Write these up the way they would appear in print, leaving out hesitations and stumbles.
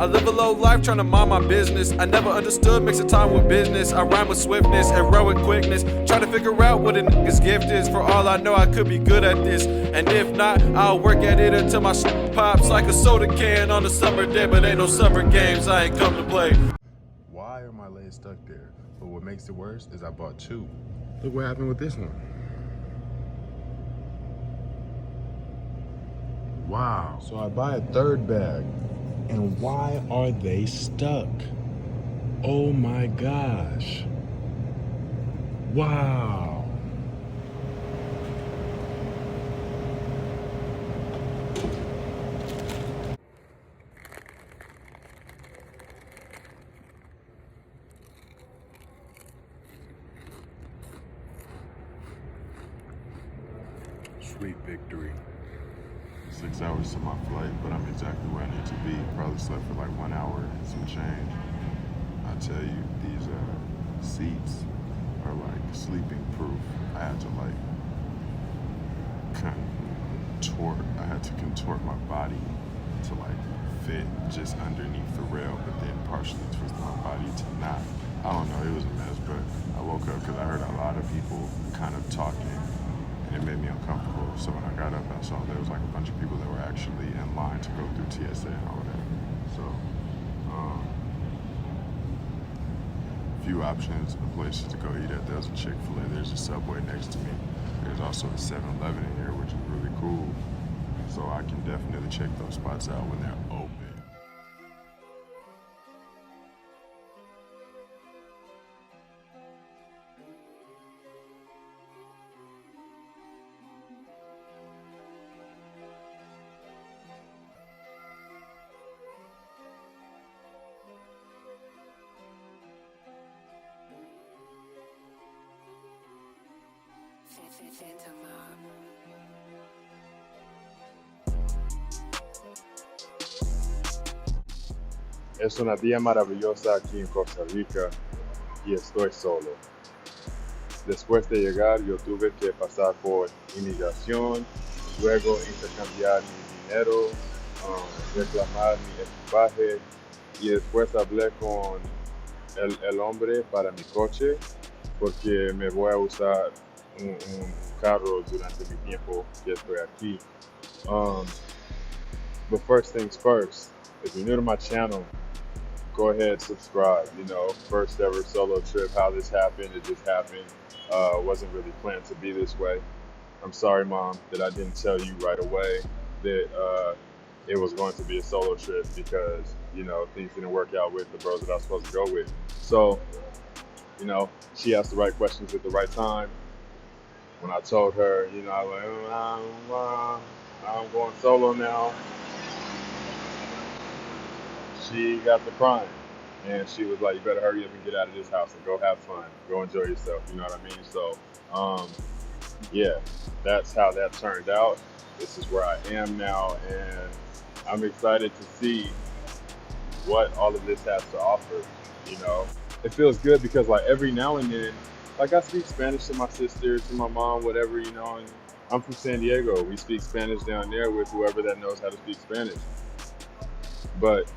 I live a low life trying to mind my business. I never understood mixing time with business. I rhyme with swiftness, heroic quickness. Try to figure out what a nigga's gift is. For all I know, I could be good at this. And if not, I'll work at it until my shit pops like a soda can on a summer day. But ain't no summer games, I ain't come to play. Why are my legs stuck there? But what makes it worse is I bought two. Look what happened with this one. Wow. So I buy a third bag. And why are they stuck? Oh my gosh. Wow. Sweet victory. 6 hours to my flight, but I'm exactly where I need to be. Probably slept for like 1 hour and some change. I tell you, these seats are like sleeping proof. I had to like contort my body to like fit just underneath the rail, but then partially twist my body to not. I don't know, it was a mess, but I woke up because I heard a lot of people kind of talking, and it made me uncomfortable. So when I got up, I saw there was like a bunch of people that were actually in line to go through TSA and all that. So, few options of places to go eat at. There's a Chick-fil-A, there's a Subway next to me. There's also a 7-Eleven in here, which is really cool. So I can definitely check those spots out when they're open. Es una día maravillosa aquí en Costa Rica y estoy solo. Después de llegar, yo tuve que pasar por inmigración, luego intercambiar mi dinero, reclamar mi equipaje y después hablé con el hombre para mi coche porque me voy a usar un carro durante mi tiempo que estoy aquí. But first things first, if you're new to my channel, go ahead, subscribe. You know, first ever solo trip, how this happened, it just happened. Wasn't really planned to be this way. I'm sorry, Mom, that I didn't tell you right away that it was going to be a solo trip because, you know, things didn't work out with the bros that I was supposed to go with. So, you know, she asked the right questions at the right time. When I told her, you know, I was like, I'm going solo now, she got the crying. And she was like, you better hurry up and get out of this house and go have fun. Go enjoy yourself, you know what I mean? So, yeah, that's how that turned out. This is where I am now, and I'm excited to see what all of this has to offer, you know? It feels good because like every now and then, like I speak Spanish to my sister, to my mom, whatever, you know, and I'm from San Diego. We speak Spanish down there with whoever that knows how to speak Spanish. But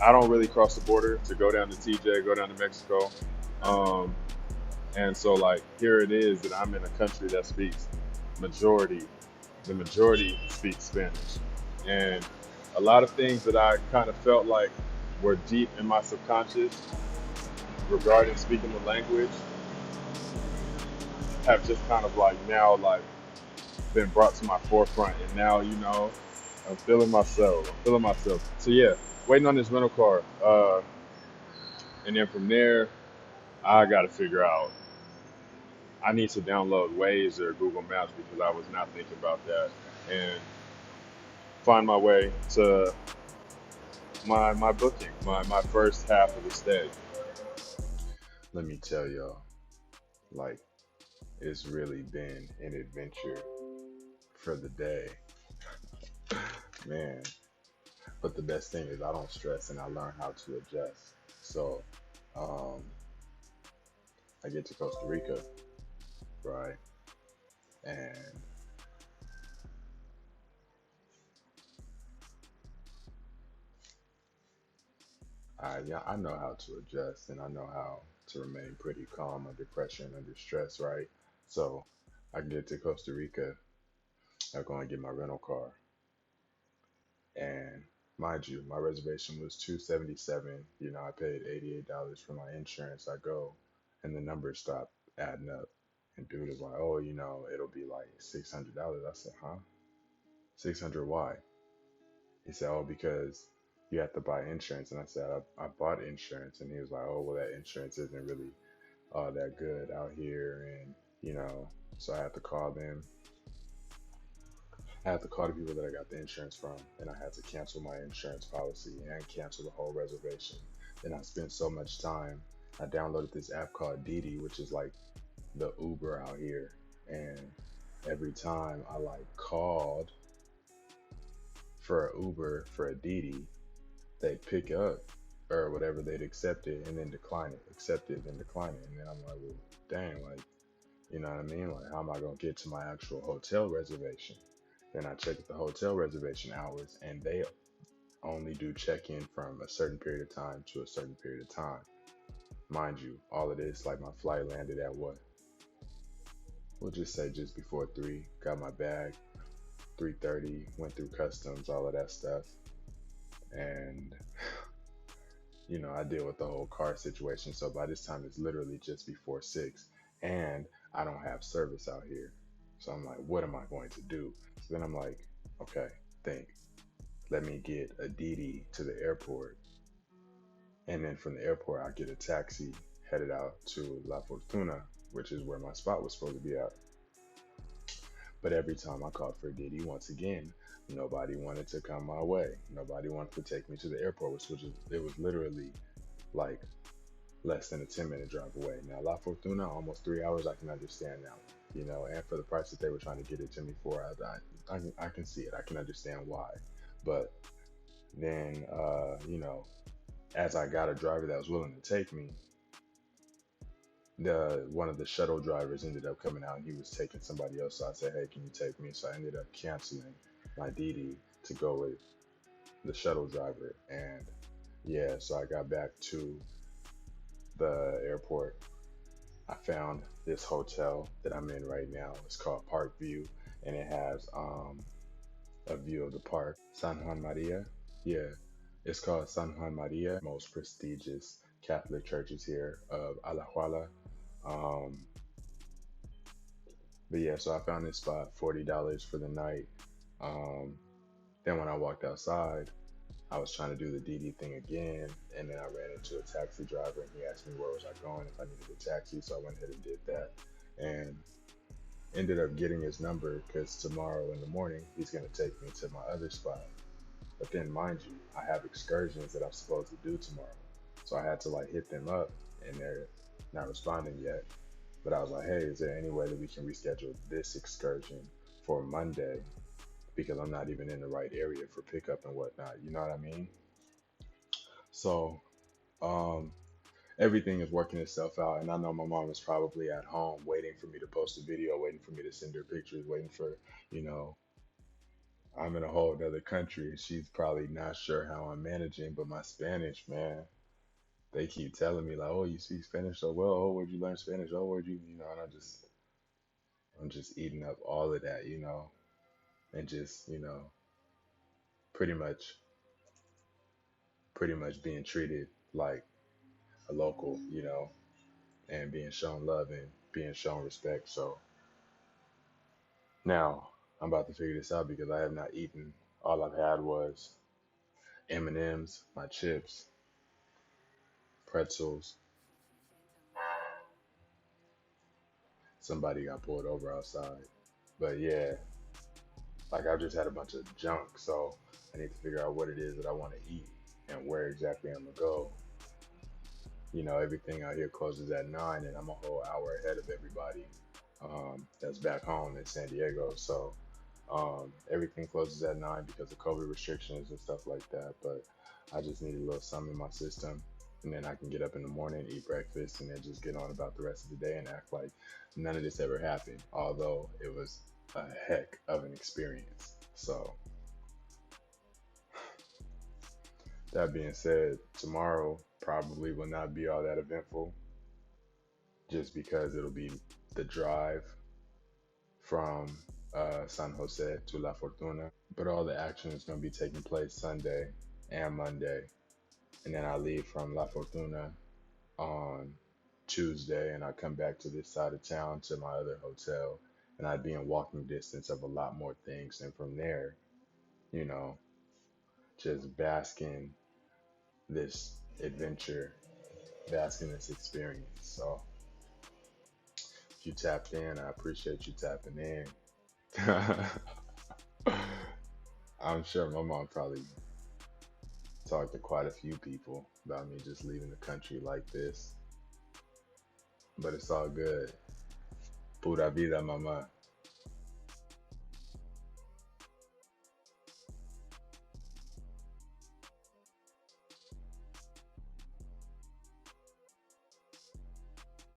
I don't really cross the border to go down to TJ, go down to Mexico. And so like, here it is that I'm in a country that speaks the majority speaks Spanish. And a lot of things that I kind of felt like were deep in my subconscious regarding speaking the language have just kind of like now like been brought to my forefront. And now, you know, I'm feeling myself. So yeah, waiting on this rental car. And then from there, I got to figure out, I need to download Waze or Google Maps because I was not thinking about that, and find my way to my booking, my first half of the stay. Let me tell y'all, like, it's really been an adventure for the day, man. But the best thing is I don't stress and I learn how to adjust. So, I get to Costa Rica, right? And Yeah, I know how to adjust and I know how to remain pretty calm under pressure and under stress, right? So I get to Costa Rica, I go and get my rental car, and mind you, my reservation was 277. You know, I paid $88 for my insurance. I go, and the numbers stop adding up, and dude is like, "Oh, you know, it'll be like $600." I said, "Huh? 600? Why?" He said, "Oh, because you have to buy insurance." And I said, I bought insurance. And he was like, "Oh, well, that insurance isn't really that good out here." And, you know, so I had to call them. I had to call the people that I got the insurance from. And I had to cancel my insurance policy and cancel the whole reservation. And I spent so much time. I downloaded this app called Didi, which is like the Uber out here. And every time I like called for a Uber for a Didi, they'd pick up or whatever, they'd accept it and then decline it, accept it, then decline it. And then I'm like, well, dang, like, you know what I mean? Like, how am I going to get to my actual hotel reservation? Then I check the hotel reservation hours, and they only do check in from a certain period of time to a certain period of time. Mind you, all of this, like my flight landed at what? We'll just say just before 3, got my bag, 3:30, went through customs, all of that stuff. And you know, I deal with the whole car situation. So by this time, it's literally just before 6, and I don't have service out here. So I'm like, what am I going to do? So then I'm like, okay, think. Let me get a DD to the airport, and then from the airport, I'll get a taxi headed out to La Fortuna, which is where my spot was supposed to be at. But every time I called for Diddy, once again, nobody wanted to come my way. Nobody wanted to take me to the airport, it was literally like less than a 10-minute drive away. Now, La Fortuna, almost 3 hours, I can understand now. You know, and for the price that they were trying to get it to me for, I can see it. I can understand why. But then, you know, as I got a driver that was willing to take me, the one of the shuttle drivers ended up coming out and he was taking somebody else. So I said, hey, can you take me? So I ended up canceling my DD to go with the shuttle driver. And yeah, so I got back to the airport. I found this hotel that I'm in right now. It's called Park View, and it has a view of the park. San Juan Maria. Yeah, it's called San Juan Maria, most prestigious Catholic churches here of Alajuela. Um, but yeah, so I found this spot, $40 for the night. Um, then when I walked outside, I was trying to do the DD thing again, and then I ran into a taxi driver, and he asked me where was I going, if I needed a taxi. So I went ahead and did that, and ended up getting his number because tomorrow in the morning he's gonna take me to my other spot. But then, mind you, I have excursions that I'm supposed to do tomorrow, so I had to like hit them up, and they're not responding yet. But I was like, hey, is there any way that we can reschedule this excursion for Monday? Because I'm not even in the right area for pickup and whatnot. You know what I mean? So um, everything is working itself out, and I know my mom is probably at home waiting for me to post a video, waiting for me to send her pictures, waiting for, you know, I'm in a whole other country. She's probably not sure how I'm managing, but my Spanish, man, they keep telling me like, "Oh, you speak Spanish so well. Oh, where'd you learn Spanish? Oh, where'd you, you know?" And I'm just eating up all of that, you know, and just, you know, pretty much, pretty much being treated like a local, you know, and being shown love and being shown respect. So now I'm about to figure this out because I have not eaten. All I've had was M&Ms, my chips, pretzels. Somebody got pulled over outside. But yeah, like I've just had a bunch of junk. So I need to figure out what it is that I want to eat and where exactly I'm gonna go. You know, everything out here closes at 9, and I'm a whole hour ahead of everybody that's back home in San Diego. So everything closes at 9 because of COVID restrictions and stuff like that. But I just need a little something in my system, and then I can get up in the morning, eat breakfast, and then just get on about the rest of the day and act like none of this ever happened. Although it was a heck of an experience. So That being said, tomorrow probably will not be all that eventful just because it'll be the drive from San Jose to La Fortuna. But all the action is going to be taking place Sunday and Monday. And then I leave from La Fortuna on Tuesday and I come back to this side of town to my other hotel. And I'd be in walking distance of a lot more things. And from there, you know, just basking this adventure, basking this experience. So if you tapped in, I appreciate you tapping in. I'm sure my mom probably talked to quite a few people about me just leaving the country like this, but it's all good. Pura vida, mama.